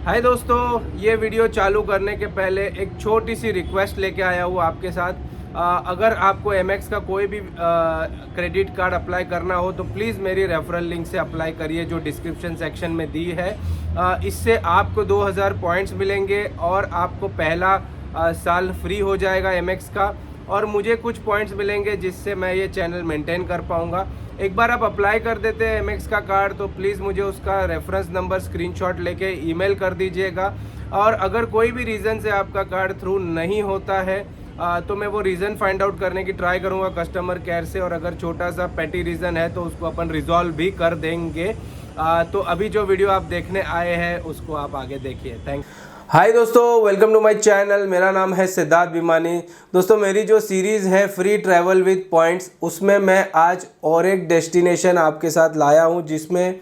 हाय दोस्तों, ये वीडियो चालू करने के पहले एक छोटी सी रिक्वेस्ट लेके आया हूँ आपके साथ। अगर आपको एमएक्स का कोई भी क्रेडिट कार्ड अप्लाई करना हो तो प्लीज़ मेरी रेफरल लिंक से अप्लाई करिए जो डिस्क्रिप्शन सेक्शन में दी है। इससे आपको 2000 पॉइंट्स मिलेंगे और आपको पहला साल फ्री हो जाएगा एमएक्स का, और मुझे कुछ पॉइंट्स मिलेंगे जिससे मैं ये चैनल मेंटेन कर पाऊँगा। एक बार आप अप्लाई कर देते हैं एमएक्स का कार्ड तो प्लीज़ मुझे उसका रेफरेंस नंबर स्क्रीनशॉट लेके ईमेल कर दीजिएगा। और अगर कोई भी रीज़न से आपका कार्ड थ्रू नहीं होता है तो मैं वो रीज़न फाइंड आउट करने की ट्राई करूँगा कस्टमर केयर से, और अगर छोटा सा पेटी रीज़न है तो उसको अपन रिजॉल्व भी कर देंगे। तो अभी जो वीडियो आप देखने आए हैं उसको आप आगे देखिए। थैंक हाय दोस्तों, वेलकम टू माय चैनल। मेरा नाम है सिद्धार्थ भिमानी। दोस्तों, मेरी जो सीरीज़ है फ्री ट्रैवल विद पॉइंट्स, उसमें मैं आज और एक डेस्टिनेशन आपके साथ लाया हूं जिसमें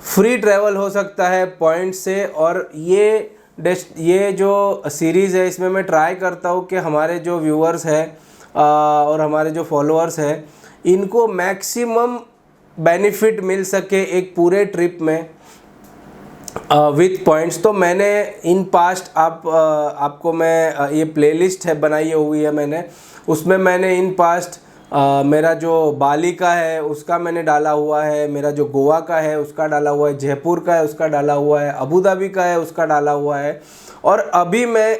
फ्री ट्रैवल हो सकता है पॉइंट्स से। और ये जो सीरीज़ है इसमें मैं ट्राई करता हूं कि हमारे जो व्यूअर्स हैं और हमारे जो फॉलोअर्स हैं इनको मैक्सिमम बेनिफिट मिल सके एक पूरे ट्रिप में विथ पॉइंट्स। तो मैंने इन पास्ट आपको मैं ये प्लेलिस्ट है बनाई हुई है मैंने, उसमें मैंने इन पास्ट मेरा जो बाली का है उसका मैंने डाला हुआ है, मेरा जो गोवा का है उसका डाला हुआ है, जयपुर का है उसका डाला हुआ है, अबू धाबी का है उसका डाला हुआ है। और अभी मैं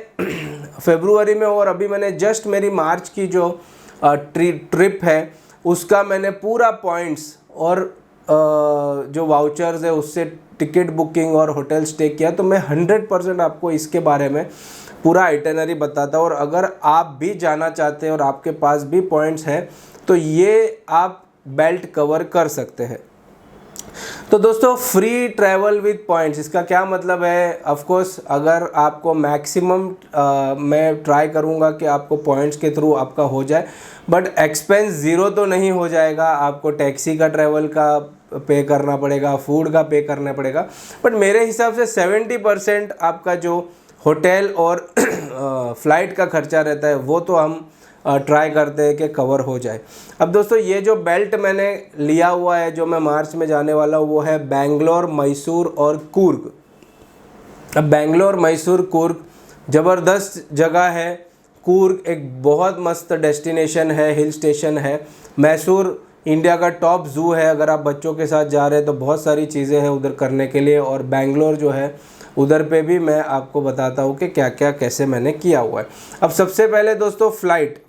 फरवरी में, और अभी मैंने जस्ट मेरी मार्च की जो ट्रिप है उसका मैंने पूरा पॉइंट्स और जो वाउचर्स है उससे टिकट बुकिंग और होटल स्टे किया। तो मैं 100% आपको इसके बारे में पूरा आइटनरी बताता हूँ। और अगर आप भी जाना चाहते हैं और आपके पास भी पॉइंट्स हैं तो ये आप बेल्ट कवर कर सकते हैं। तो दोस्तों, फ्री ट्रैवल विद पॉइंट्स इसका क्या मतलब है? ऑफ कोर्स अगर आपको मैक्सिमम मैं ट्राई करूँगा कि आपको पॉइंट्स के थ्रू आपका हो जाए, बट एक्सपेंस ज़ीरो तो नहीं हो जाएगा। आपको टैक्सी का ट्रैवल का पे करना पड़ेगा, फूड का पे करना पड़ेगा, बट मेरे हिसाब से 70% आपका जो होटल और फ्लाइट का खर्चा रहता है वो तो हम ट्राई करते हैं कि कवर हो जाए। अब दोस्तों, ये जो बेल्ट मैंने लिया हुआ है जो मैं मार्च में जाने वाला हूँ वो है बेंगलोर, मैसूर और कूर्ग। अब बेंगलोर, मैसूर, कूर्ग ज़बरदस्त जगह है। कूर्ग एक बहुत मस्त डेस्टिनेशन है, हिल स्टेशन है। मैसूर इंडिया का टॉप ज़ू है। अगर आप बच्चों के साथ जा रहे हैं तो बहुत सारी चीज़ें हैं उधर करने के लिए। और बेंगलोर जो है उधर पे भी मैं आपको बताता हूँ कि क्या क्या कैसे मैंने किया हुआ है। अब सबसे पहले दोस्तों फ़्लाइट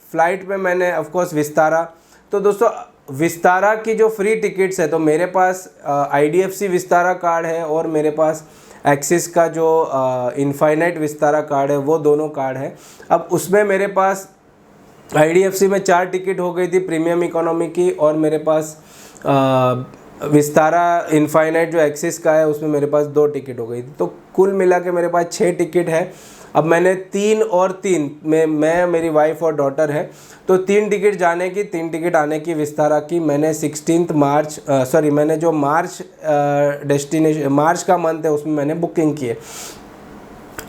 में मैंने ऑफ कोर्स विस्तारा। तो दोस्तों, विस्तारा की जो फ्री टिकट्स है तो मेरे पास IDFC विस्तारा कार्ड है और मेरे पास एक्सिस का जो इनफाइनाइट विस्तारा कार्ड है, वो दोनों कार्ड है। अब उसमें मेरे पास IDFC में 4 टिकट हो गई थी प्रीमियम इकोनॉमी की, और मेरे पास विस्तारा इनफाइनाइट जो एक्सिस का है उसमें मेरे पास 2 टिकट हो गई थी। तो कुल मिला के मेरे पास 6 टिकट है। अब मैंने 3 और 3 में मैं, मेरी वाइफ और डॉटर है, तो 3 टिकट जाने की, 3 टिकट आने की विस्तारा की मैंने 16 मार्च मैंने जो मार्च का मंथ है उसमें मैंने बुकिंग की है।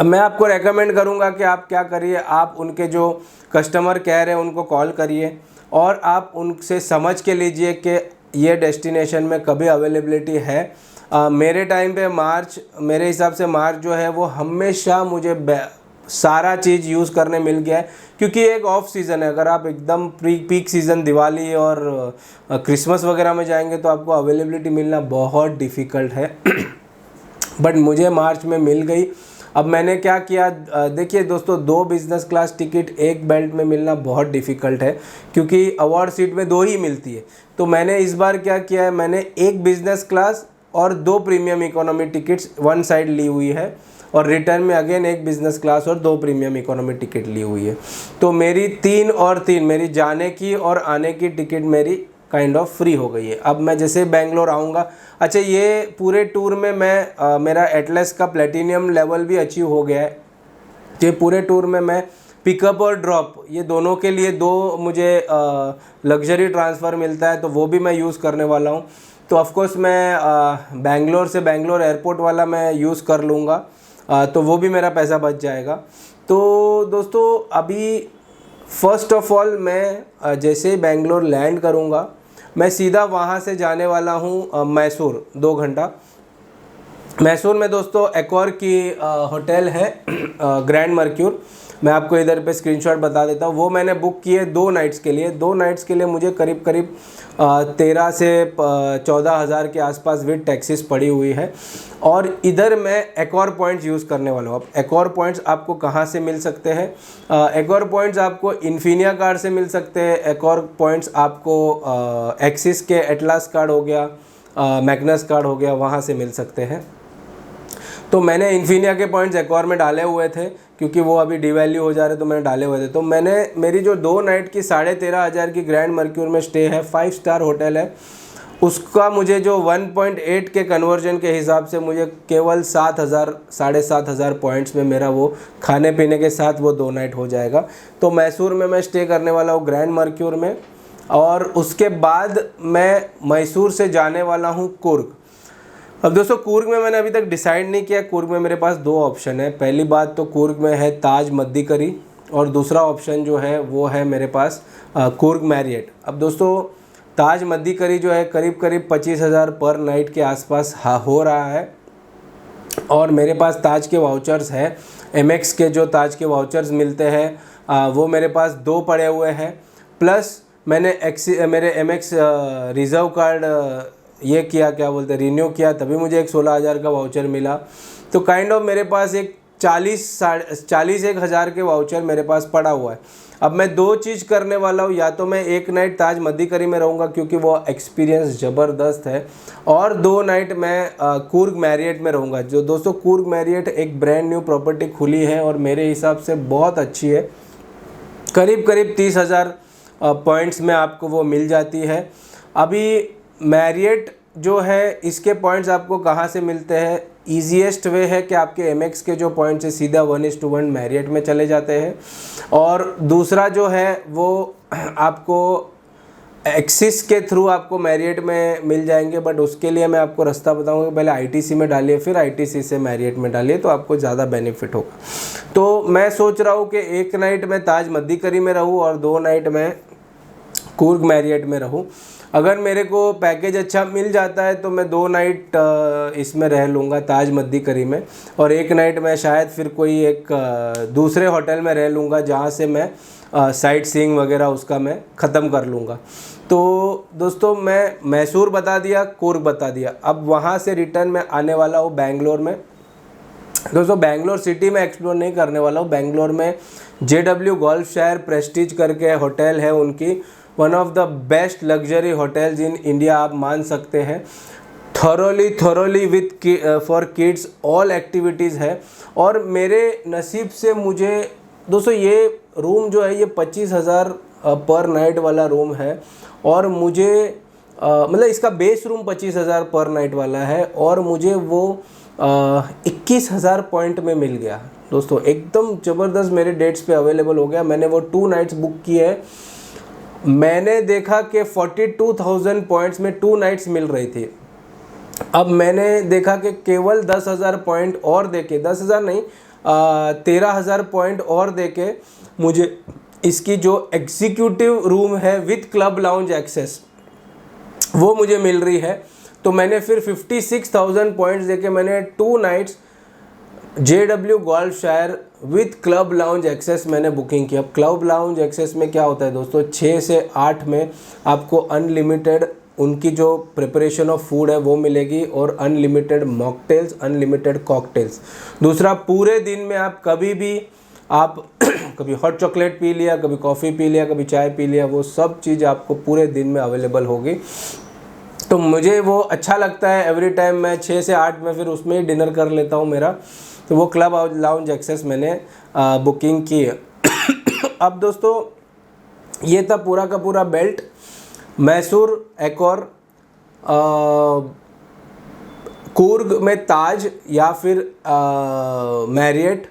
अब मैं आपको रेकमेंड करूंगा कि आप क्या करिए, आप उनके जो कस्टमर केयर है उनको कॉल करिए और आप उनसे समझ के लीजिए कि ये डेस्टिनेशन में कभी अवेलेबिलिटी है। मेरे टाइम पे मेरे हिसाब से मार्च जो है वो हमेशा मुझे सारा चीज़ यूज़ करने मिल गया है, क्योंकि एक ऑफ सीज़न है। अगर आप एकदम पीक सीज़न दिवाली और क्रिसमस वगैरह में जाएंगे तो आपको अवेलेबिलिटी मिलना बहुत डिफ़िकल्ट है बट मुझे मार्च में मिल गई। अब मैंने क्या किया, देखिए दोस्तों, 2 बिज़नेस क्लास टिकट एक बेल्ट में मिलना बहुत डिफ़िकल्ट है क्योंकि अवार्ड सीट में 2 ही मिलती है। तो मैंने इस बार क्या किया है, मैंने 1 बिज़नेस क्लास और 2 premium economy tickets one side ली हुई है, और रिटर्न में अगेन 1 बिज़नेस क्लास और 2 प्रीमियम इकोनॉमी टिकट ली हुई है। तो मेरी 3 और 3 मेरी जाने की और आने की टिकट मेरी काइंड ऑफ फ्री हो गई है। अब मैं जैसे बेंगलोर आऊँगा, अच्छा ये पूरे टूर में मैं मेरा एटलस का प्लेटिनियम लेवल भी अचीव हो गया है। ये पूरे टूर में मैं पिकअप और ड्रॉप ये दोनों के लिए 2 मुझे लग्जरी ट्रांसफ़र मिलता है, तो वो भी मैं यूज़ करने वाला हूँ। तो ऑफकोर्स मैं बेंगलोर से बेंगलोर एयरपोर्ट वाला मैं यूज़ कर लूँगा, तो वो भी मेरा पैसा बच जाएगा। तो दोस्तों, अभी फ़र्स्ट ऑफ ऑल मैं जैसे ही बेंगलोर लैंड करूँगा मैं सीधा वहाँ से जाने वाला हूँ मैसूर 2 घंटा। मैसूर में दोस्तों एक्वर की होटल है ग्रैंड मर्क्यूर। मैं आपको इधर पे स्क्रीनशॉट बता देता हूँ। वो मैंने बुक किए 2 नाइट्स के लिए। 2 नाइट्स के लिए मुझे करीब 13 से 14 हज़ार के आसपास विद टैक्सेस पड़ी हुई है। और इधर मैं एक्वर पॉइंट्स यूज़ करने वाला हूँ। अब एक्वर पॉइंट्स आपको कहाँ से मिल सकते हैं? एक्वर पॉइंट्स आपको इन्फिनिया कार्ड से मिल सकते हैं। एक्वर पॉइंट्स आपको एक्सिस के एटलास कार्ड हो गया, मैग्नस कार्ड हो गया, वहाँ से मिल सकते हैं। तो मैंने इन्फिनिया के पॉइंट्स एक्वर में डाले हुए थे क्योंकि वो अभी डिवैल्यू हो जा रहे, तो मैंने डाले हुए थे। तो मैंने मेरी जो 2 नाइट की 13,500 की ग्रैंड मर्क्यूर में स्टे है, 5 स्टार होटल है, उसका मुझे जो 1.8 के कन्वर्जन के हिसाब से मुझे केवल 7,000 7,500 पॉइंट्स में मेरा वो खाने पीने के साथ वो 2 नाइट हो जाएगा। तो मैसूर में मैं स्टे करने वाला हूँ ग्रैंड मर्क्यूर में। और उसके बाद मैं मैसूर से जाने वाला हूँ कुर्ग। अब दोस्तों कुर्ग में मैंने अभी तक डिसाइड नहीं किया। कुर्ग में मेरे पास 2 ऑप्शन है। पहली बात तो कुर्ग में है ताज मद्दिकरी, और दूसरा ऑप्शन जो है वो है मेरे पास कुर्ग मैरियट। अब दोस्तों ताज मद्दिकरी जो है करीब 25,000 पर नाइट के आसपास हो रहा है, और मेरे पास ताज के वाउचर्स हैं। एमएक्स के जो ताज के वाउचर्स मिलते हैं वो मेरे पास 2 पड़े हुए हैं, प्लस मैंने मेरे एमएक्स रिज़र्व कार्ड ये किया, क्या बोलते हैं, रिन्यू किया, तभी मुझे एक 16,000 का वाउचर मिला। तो काइंड ऑफ मेरे पास एक 40-41,000 के वाउचर मेरे पास पड़ा हुआ है। अब मैं 2 चीज़ करने वाला हूँ। या तो मैं 1 नाइट ताज मद्दिकरी में रहूँगा क्योंकि वो एक्सपीरियंस ज़बरदस्त है, और 2 नाइट मैं कुर्ग मैरियट में रहूँगा। जो दोस्तों कुर्ग मैरियट एक ब्रांड न्यू प्रॉपर्टी खुली है और मेरे हिसाब से बहुत अच्छी है। करीब 30,000 पॉइंट्स में आपको वो मिल जाती है। अभी मैरियट जो है इसके पॉइंट्स आपको कहाँ से मिलते हैं? ईजीएस्ट वे है कि आपके एमएक्स के जो पॉइंट्स है सीधा 1:1 मैरियट में चले जाते हैं। और दूसरा जो है वो आपको एक्सिस के थ्रू आपको मैरियट में मिल जाएंगे, बट उसके लिए मैं आपको रास्ता बताऊंगा। पहले आईटीसी में डालिए, फिर आईटीसी से मैरियट में डालिए, तो आपको ज़्यादा बेनिफिट होगा। तो मैं सोच रहा हूँ कि 1 नाइट मैं ताज मद्दिकरी में रहूँ और 2 नाइट मैं कुर्ग मैरियट में रहूँ। अगर मेरे को पैकेज अच्छा मिल जाता है तो मैं 2 नाइट इसमें रह लूँगा ताज मद्दिकरी में, और 1 नाइट मैं शायद फिर कोई एक दूसरे होटल में रह लूँगा जहाँ से मैं साइट सीइंग वगैरह उसका मैं ख़त्म कर लूँगा। तो दोस्तों मैं मैसूर बता दिया, कुर्ग बता दिया। अब वहाँ से रिटर्न मैं आने वाला हूँ बेंगलोर में। दोस्तों बेंगलोर सिटी में एक्सप्लोर नहीं करने वाला हूँ। बेंगलोर में JW गोल्फ शायर प्रेस्टीज करके होटल है उनकी, one of the best luxury hotels in India आप मान सकते हैं। Thoroughly with for kids all activities है। और मेरे नसीब से मुझे दोस्तों ये रूम जो है ये 25,000 पर नाइट वाला रूम है, और मुझे मतलब इसका बेस रूम 25,000 पर नाइट वाला है, और मुझे वो 21,000 पॉइंट में मिल गया। दोस्तों एकदम ज़बरदस्त मेरे डेट्स पे अवेलेबल हो गया। मैंने वो 2 नाइट्स बुक किए है। मैंने देखा कि 42,000 पॉइंट्स में 2 नाइट्स मिल रही थी। अब मैंने देखा कि केवल 10,000 पॉइंट और देके, 10,000 नहीं 13,000 पॉइंट और देके मुझे इसकी जो एग्जीक्यूटिव रूम है विथ क्लब लाउंज एक्सेस वो मुझे मिल रही है। तो मैंने फिर 56,000 पॉइंट्स देके मैंने 2 नाइट्स JW गोल्फ शायर विथ क्लब लाउंज एक्सेस मैंने बुकिंग किया। क्लब लाउंज एक्सेस में क्या होता है दोस्तों, 6 से 8 में आपको अनलिमिटेड उनकी जो प्रिपरेशन ऑफ फूड है वो मिलेगी, और अनलिमिटेड मॉकटेल्स, अनलिमिटेड कॉकटेल्स। दूसरा, पूरे दिन में आप कभी भी आप कभी हॉट चॉकलेट पी लिया, कभी कॉफ़ी पी लिया, कभी चाय पी लिया, वो सब चीज़ आपको पूरे दिन में अवेलेबल होगी। तो मुझे वो अच्छा लगता है। एवरी टाइम मैं 6 से 8 में फिर उसमें ही डिनर कर लेता हूँ मेरा। तो वो क्लब लाउंज एक्सेस मैंने बुकिंग की है। अब दोस्तों ये था पूरा का पूरा बेल्ट। मैसूर, एक्वर, कुर्ग में ताज या फिर मैरियट।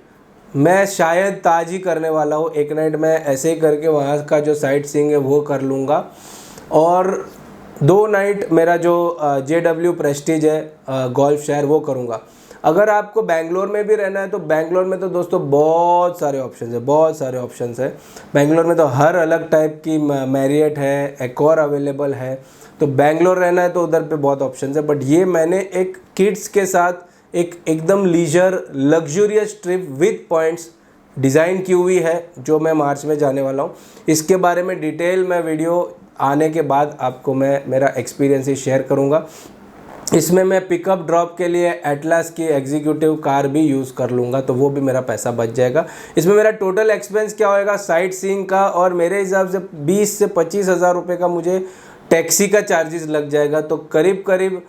मैं शायद ताज ही करने वाला हूँ। 1 नाइट मैं ऐसे ही करके वहाँ का जो साइट सीइंग है वो कर लूँगा, और 2 नाइट मेरा जो JW प्रेस्टीज है गोल्फ शायर वो करूँगा। अगर आपको बेंगलोर में भी रहना है तो बेंगलोर में तो दोस्तों बहुत सारे ऑप्शंस हैं। बेंगलोर में तो हर अलग टाइप की मैरियट है, एक्वर अवेलेबल है। तो बेंगलोर रहना है तो उधर पे बहुत ऑप्शंस है। बट ये मैंने एक किड्स के साथ एकदम leisure luxurious trip with points design की हुई है, जो मैं मार्च में जाने वाला हूँ। इसके बारे में डिटेल मैं वीडियो आने के बाद आपको मैं मेरा एक्सपीरियंस ही शेयर करूँगा। इसमें मैं पिकअप ड्रॉप के लिए एटलास की एग्जीक्यूटिव कार भी यूज़ कर लूँगा, तो वो भी मेरा पैसा बच जाएगा। इसमें मेरा टोटल एक्सपेंस क्या होएगा साइट सीइंग का, और मेरे हिसाब से 20 से 25 हज़ार रुपये का मुझे टैक्सी का चार्जेस लग जाएगा। तो करीब करीब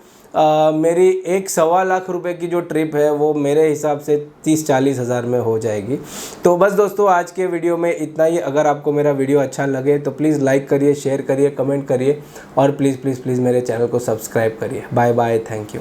मेरी 1.25 लाख रुपए की जो ट्रिप है वो मेरे हिसाब से 30-40 हज़ार में हो जाएगी। तो बस दोस्तों, आज के वीडियो में इतना ही। अगर आपको मेरा वीडियो अच्छा लगे तो प्लीज़ लाइक करिए, शेयर करिए, कमेंट करिए और प्लीज़ प्लीज़ प्लीज़ मेरे चैनल को सब्सक्राइब करिए। Bye bye, thank you.